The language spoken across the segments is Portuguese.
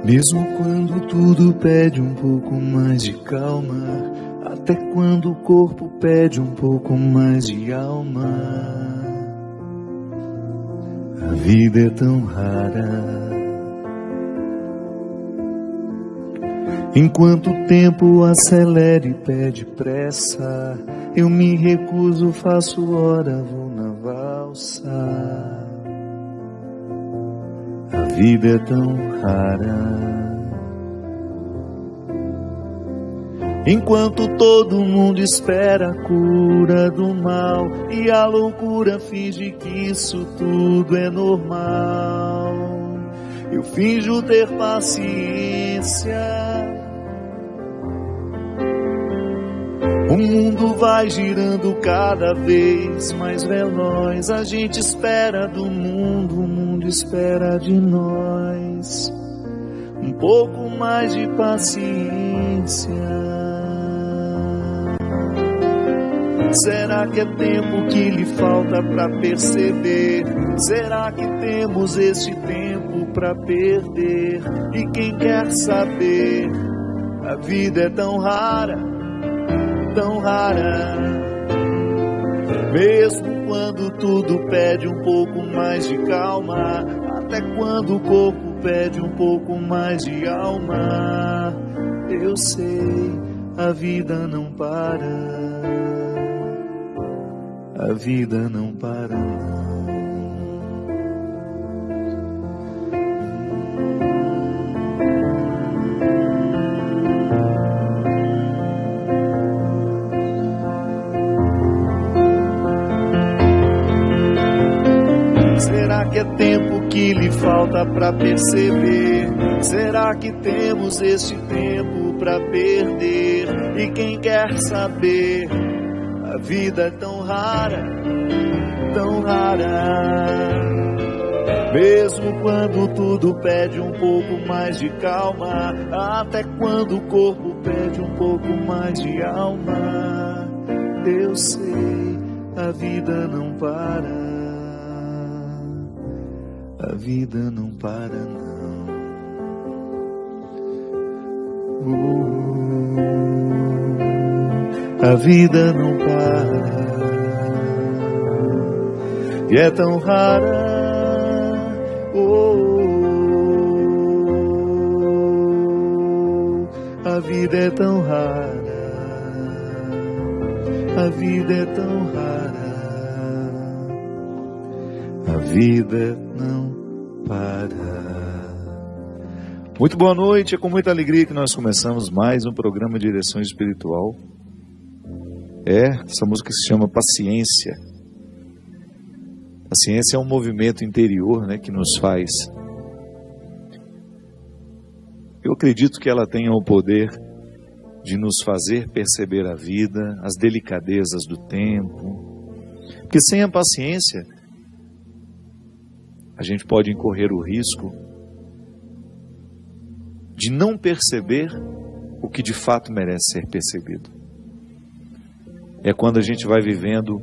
Mesmo quando tudo pede um pouco mais de calma, até quando o corpo pede um pouco mais de alma, a vida é tão rara. Enquanto o tempo acelera e pede pressa, eu me recuso, faço hora, vou na valsa. A vida é tão rara. Enquanto todo mundo espera a cura do mal e a loucura finge que isso tudo é normal, eu finjo ter paciência. O mundo vai girando cada vez mais veloz. A gente espera do mundo, o mundo espera de nós um pouco mais de paciência. Será que é tempo que lhe falta pra perceber? Será que temos este tempo pra perder? E quem quer saber? A vida é tão rara, tão rara. Mesmo quando tudo pede um pouco mais de calma, até quando o corpo pede um pouco mais de alma, eu sei, a vida não para, a vida não para não. Será que é tempo que lhe falta pra perceber? Será que temos este tempo pra perder? E quem quer saber? A vida é tão rara, tão rara. Mesmo quando tudo pede um pouco mais de calma, até quando o corpo pede um pouco mais de alma, eu sei, a vida não para. A vida não para não. A vida não para. E é tão rara. A vida é tão rara. A vida é tão rara. A vida não para. Muito boa noite, é com muita alegria que nós começamos mais um programa de direção espiritual. Essa música se chama Paciência. Paciência é um movimento interior, né, que nos faz. Eu acredito que ela tenha o poder de nos fazer perceber a vida, as delicadezas do tempo. Porque sem a paciência, a gente pode incorrer o risco de não perceber o que de fato merece ser percebido. É quando a gente vai vivendo,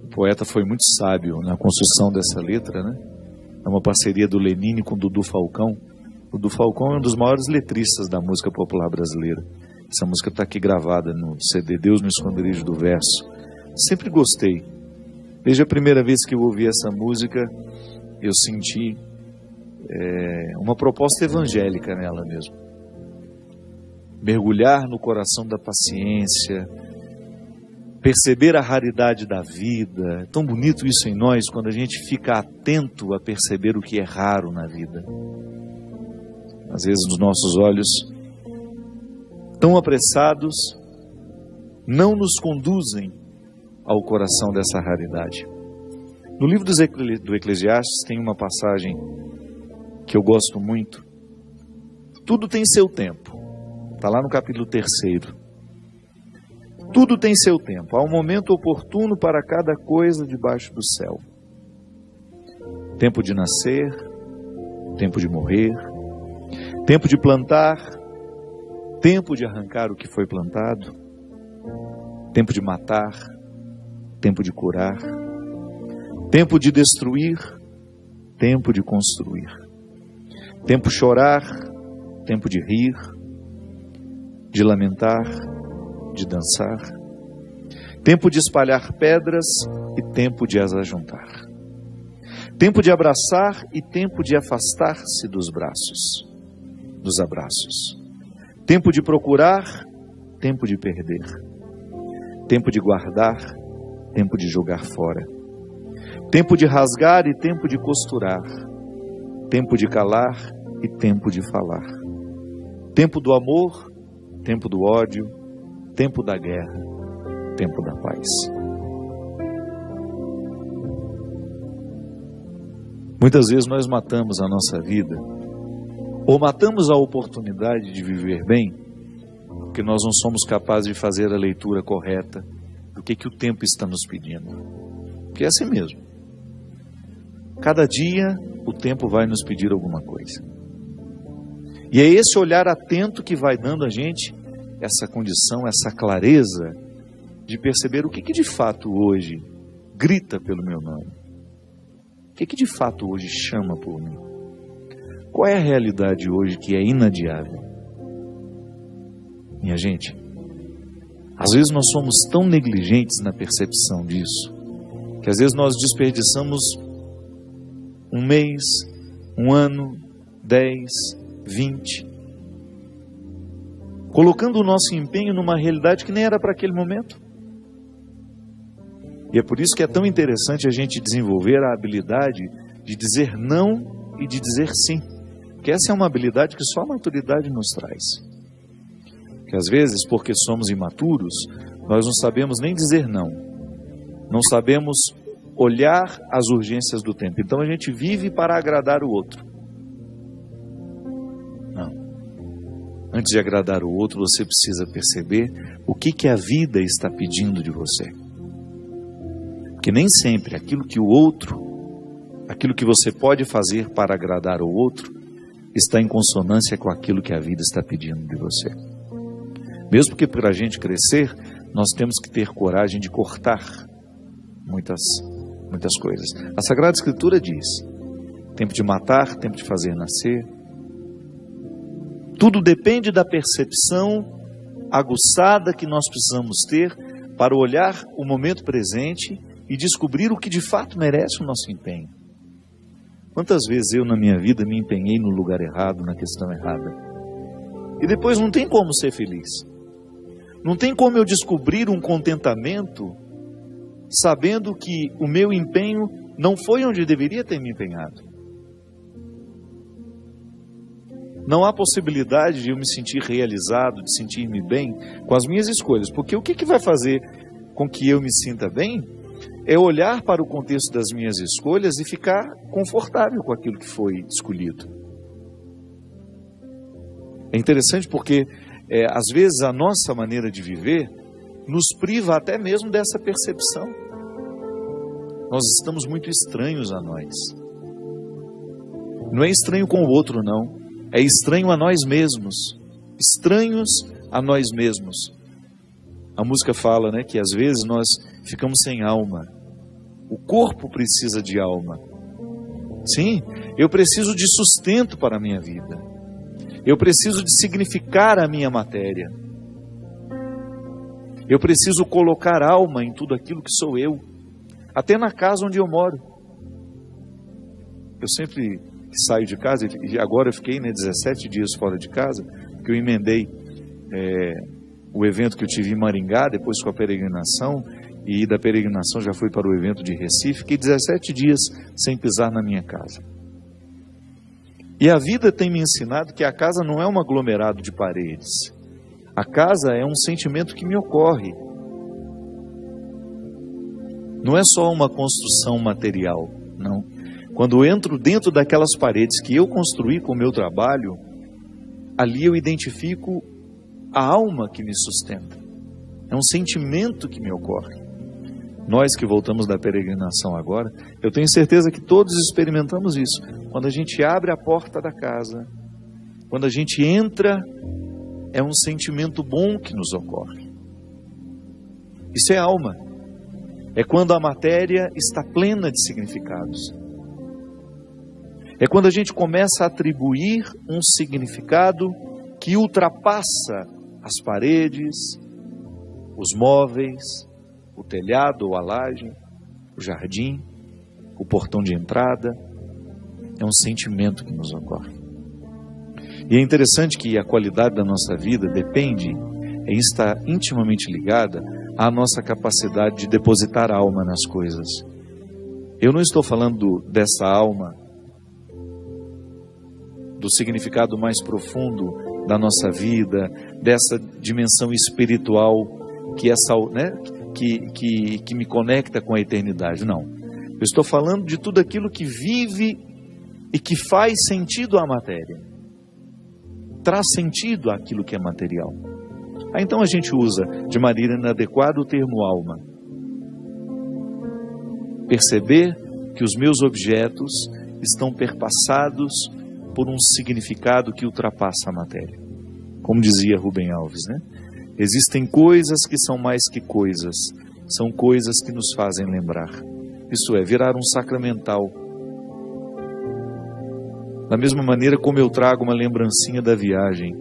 o poeta foi muito sábio na construção dessa letra, né? É uma parceria do Lenine com Dudu Falcão. O Dudu Falcão é um dos maiores letristas da música popular brasileira. Essa música está aqui gravada no CD Deus no Esconderijo do Verso. Sempre gostei. Desde a primeira vez que eu ouvi essa música, eu senti uma proposta evangélica nela mesmo. Mergulhar no coração da paciência, perceber a raridade da vida. É tão bonito isso em nós, quando a gente fica atento a perceber o que é raro na vida. Às vezes os nossos olhos, tão apressados, não nos conduzem ao coração dessa raridade. No livro do Eclesiastes tem uma passagem que eu gosto muito. Tudo tem seu tempo. Está lá no capítulo 3º. Tudo tem seu tempo. Há um momento oportuno para cada coisa debaixo do céu. Tempo de nascer, tempo de morrer, tempo de plantar, tempo de arrancar o que foi plantado, tempo de matar, tempo de curar, tempo de destruir, tempo de construir, tempo chorar, tempo de rir, de lamentar, de dançar. Tempo de espalhar pedras e tempo de as ajuntar. Tempo de abraçar e tempo de afastar-se dos abraços. Tempo de procurar, tempo de perder. Tempo de guardar, tempo de jogar fora. Tempo de rasgar e tempo de costurar. Tempo de calar e tempo de falar. Tempo do amor, tempo do ódio, tempo da guerra, tempo da paz. Muitas vezes nós matamos a nossa vida, ou matamos a oportunidade de viver bem, porque nós não somos capazes de fazer a leitura correta do que o tempo está nos pedindo. Porque é assim mesmo. Cada dia o tempo vai nos pedir alguma coisa. E é esse olhar atento que vai dando a gente essa condição, essa clareza de perceber o que de fato hoje grita pelo meu nome. O que de fato hoje chama por mim? Qual é a realidade hoje que é inadiável? Minha gente, às vezes nós somos tão negligentes na percepção disso, que às vezes nós desperdiçamos um mês, um ano, 10, 20, colocando o nosso empenho numa realidade que nem era para aquele momento. E é por isso que é tão interessante a gente desenvolver a habilidade de dizer não e de dizer sim. Porque essa é uma habilidade que só a maturidade nos traz. Que às vezes, porque somos imaturos, nós não sabemos nem dizer não. Não sabemos olhar as urgências do tempo. Então a gente vive para agradar o outro. Não. Antes de agradar o outro, você precisa perceber o que a vida está pedindo de você. Porque nem sempre aquilo que você pode fazer para agradar o outro, está em consonância com aquilo que a vida está pedindo de você. Mesmo que para a gente crescer, nós temos que ter coragem de cortar muitas coisas. A Sagrada Escritura diz: tempo de matar, tempo de fazer nascer. Tudo depende da percepção aguçada que nós precisamos ter para olhar o momento presente e descobrir o que de fato merece o nosso empenho. Quantas vezes eu na minha vida me empenhei no lugar errado, na questão errada, e depois não tem como ser feliz. Não tem como eu descobrir um contentamento sabendo que o meu empenho não foi onde deveria ter me empenhado. Não há possibilidade de eu me sentir realizado, de sentir-me bem com as minhas escolhas, porque o que vai fazer com que eu me sinta bem é olhar para o contexto das minhas escolhas e ficar confortável com aquilo que foi escolhido. É interessante porque, às vezes, a nossa maneira de viver nos priva até mesmo dessa percepção. Nós estamos muito estranhos a nós. Não é estranho com o outro, não. É estranho a nós mesmos. Estranhos a nós mesmos. A música fala, né, que às vezes nós ficamos sem alma. O corpo precisa de alma. Sim, eu preciso de sustento para a minha vida. Eu preciso de significar a minha matéria. Eu preciso colocar alma em tudo aquilo que sou eu. Até na casa onde eu moro. Eu sempre saio de casa, e agora eu fiquei 17 dias fora de casa, porque eu emendei o evento que eu tive em Maringá, depois com a peregrinação, e da peregrinação já fui para o evento de Recife. Fiquei 17 dias sem pisar na minha casa. E a vida tem me ensinado que a casa não é um aglomerado de paredes. A casa é um sentimento que me ocorre. Não é só uma construção material, não. Quando eu entro dentro daquelas paredes que eu construí com o meu trabalho, ali eu identifico a alma que me sustenta. É um sentimento que me ocorre. Nós que voltamos da peregrinação agora, eu tenho certeza que todos experimentamos isso. Quando a gente abre a porta da casa, quando a gente entra, é um sentimento bom que nos ocorre. Isso é alma. É quando a matéria está plena de significados. É quando a gente começa a atribuir um significado que ultrapassa as paredes, os móveis, o telhado ou a laje, o jardim, o portão de entrada. É um sentimento que nos ocorre. E é interessante que a qualidade da nossa vida depende, está intimamente ligada à nossa capacidade de depositar alma nas coisas. Eu não estou falando dessa alma, do significado mais profundo da nossa vida, dessa dimensão espiritual que me conecta com a eternidade. Não. Eu estou falando de tudo aquilo que vive e que faz sentido à matéria. Traz sentido àquilo que é material. Então a gente usa de maneira inadequada o termo alma. Perceber que os meus objetos estão perpassados por um significado que ultrapassa a matéria. Como dizia Rubem Alves, né? Existem coisas que são mais que coisas, são coisas que nos fazem lembrar. Isso é, virar um sacramental. Da mesma maneira como eu trago uma lembrancinha da viagem,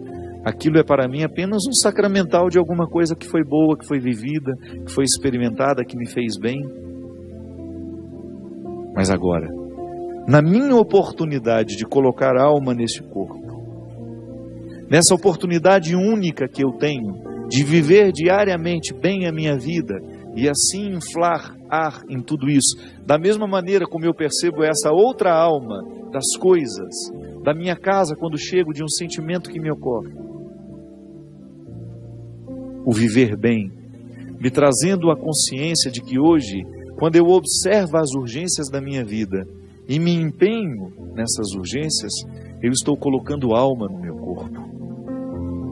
aquilo é para mim apenas um sacramental de alguma coisa que foi boa, que foi vivida, que foi experimentada, que me fez bem. Mas agora, na minha oportunidade de colocar alma neste corpo, nessa oportunidade única que eu tenho de viver diariamente bem a minha vida e assim inflar ar em tudo isso, da mesma maneira como eu percebo essa outra alma das coisas, da minha casa quando chego, de um sentimento que me ocorre. O viver bem, me trazendo a consciência de que hoje, quando eu observo as urgências da minha vida e me empenho nessas urgências, eu estou colocando alma no meu corpo.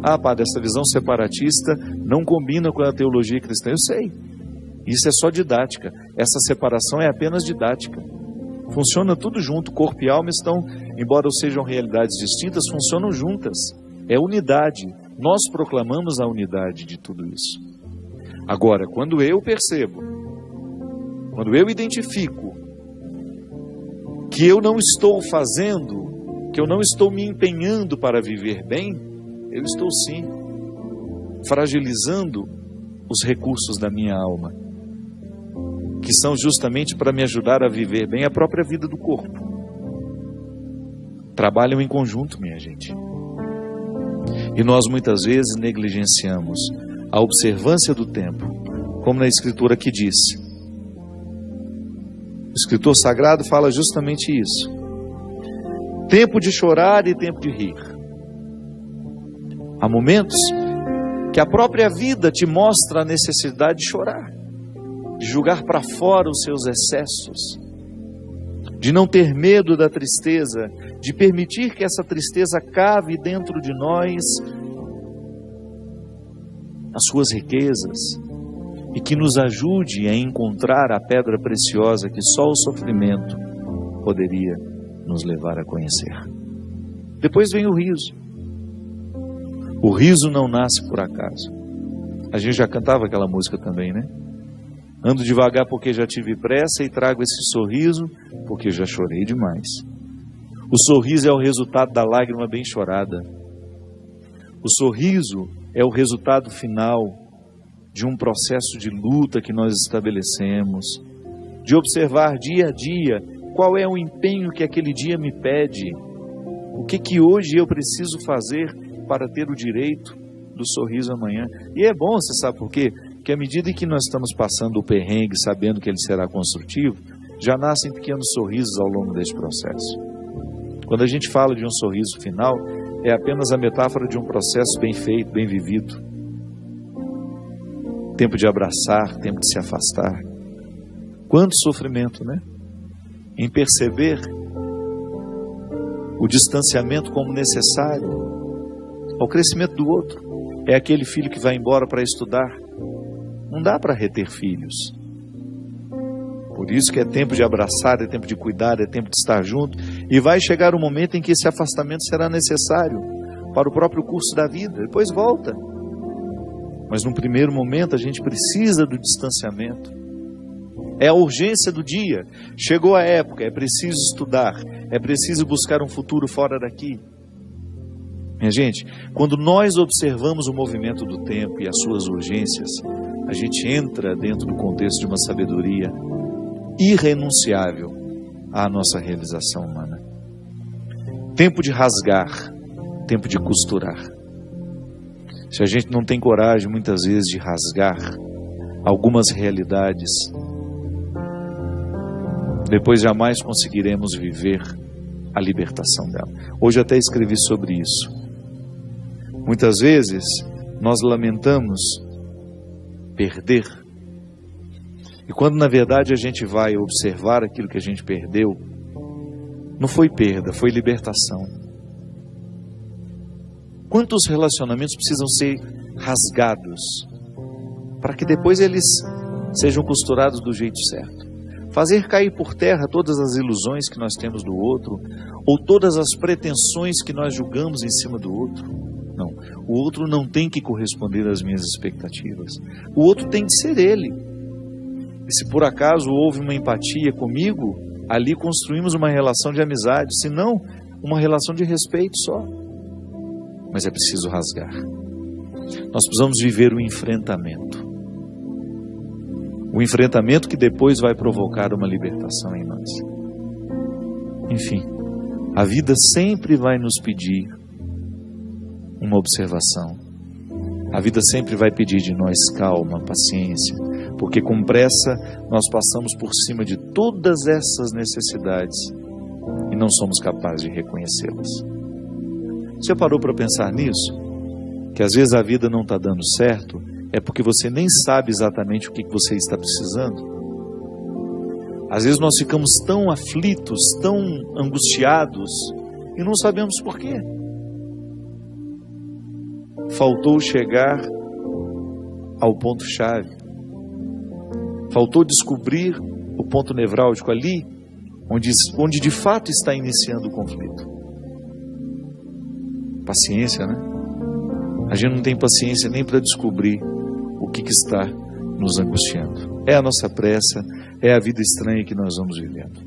Ah, padre, essa visão separatista não combina com a teologia cristã. Eu sei, isso é só didática. Essa separação é apenas didática. Funciona tudo junto, corpo e alma estão, embora sejam realidades distintas, funcionam juntas. É unidade. Nós proclamamos a unidade de tudo isso. Agora, quando eu percebo, quando eu identifico que eu não estou fazendo, que eu não estou me empenhando para viver bem, eu estou sim fragilizando os recursos da minha alma, que são justamente para me ajudar a viver bem a própria vida do corpo. Trabalham em conjunto, minha gente. E nós muitas vezes negligenciamos a observância do tempo, como na Escritura que diz. O escritor sagrado fala justamente isso. Tempo de chorar e tempo de rir. Há momentos que a própria vida te mostra a necessidade de chorar, de julgar para fora os seus excessos, de não ter medo da tristeza, de permitir que essa tristeza cave dentro de nós as suas riquezas e que nos ajude a encontrar a pedra preciosa que só o sofrimento poderia nos levar a conhecer. Depois vem o riso. O riso não nasce por acaso. A gente já cantava aquela música também, né? Ando devagar porque já tive pressa e trago esse sorriso porque já chorei demais. O sorriso é o resultado da lágrima bem chorada. O sorriso é o resultado final de um processo de luta que nós estabelecemos, de observar dia a dia qual é o empenho que aquele dia me pede, o que hoje eu preciso fazer para ter o direito do sorriso amanhã. E é bom, você sabe por quê? Porque à medida que nós estamos passando o perrengue, sabendo que ele será construtivo, já nascem pequenos sorrisos ao longo deste processo. Quando a gente fala de um sorriso final, é apenas a metáfora de um processo bem feito, bem vivido. Tempo de abraçar, tempo de se afastar. Quanto sofrimento, né? Em perceber o distanciamento como necessário ao crescimento do outro. É aquele filho que vai embora para estudar. Não dá para reter filhos. Por isso que é tempo de abraçar, é tempo de cuidar, é tempo de estar junto. E vai chegar um momento em que esse afastamento será necessário para o próprio curso da vida. Depois volta. Mas num primeiro momento a gente precisa do distanciamento É a urgência do dia. Chegou a época, é preciso estudar, é preciso buscar um futuro fora daqui. Minha gente, quando nós observamos o movimento do tempo e as suas urgências, a gente entra dentro do contexto de uma sabedoria irrenunciável à nossa realização humana. Tempo de rasgar, tempo de costurar. Se a gente não tem coragem, muitas vezes, de rasgar algumas realidades, depois jamais conseguiremos viver a libertação dela. Hoje até escrevi sobre isso. Muitas vezes nós lamentamos perder, e quando na verdade a gente vai observar aquilo que a gente perdeu, não foi perda, foi libertação. Quantos relacionamentos precisam ser rasgados para que depois eles sejam costurados do jeito certo? Fazer cair por terra todas as ilusões que nós temos do outro, ou todas as pretensões que nós julgamos em cima do outro. Não, o outro não tem que corresponder às minhas expectativas. O outro tem de ser ele. E se por acaso houve uma empatia comigo, ali construímos uma relação de amizade, se não, uma relação de respeito só. Mas é preciso rasgar. Nós precisamos viver o enfrentamento. O enfrentamento que depois vai provocar uma libertação em nós. Enfim, a vida sempre vai nos pedir uma observação. A vida sempre vai pedir de nós calma, paciência, porque com pressa nós passamos por cima de todas essas necessidades e não somos capazes de reconhecê-las. Você parou para pensar nisso? Que às vezes a vida não está dando certo, é porque você nem sabe exatamente o que você está precisando. Às vezes nós ficamos tão aflitos, tão angustiados, e não sabemos por quê. Faltou chegar ao ponto-chave. Faltou descobrir o ponto nevrálgico ali, onde de fato está iniciando o conflito. Paciência, né? A gente não tem paciência nem para descobrir o que está nos angustiando. É a nossa pressa, é a vida estranha que nós vamos vivendo.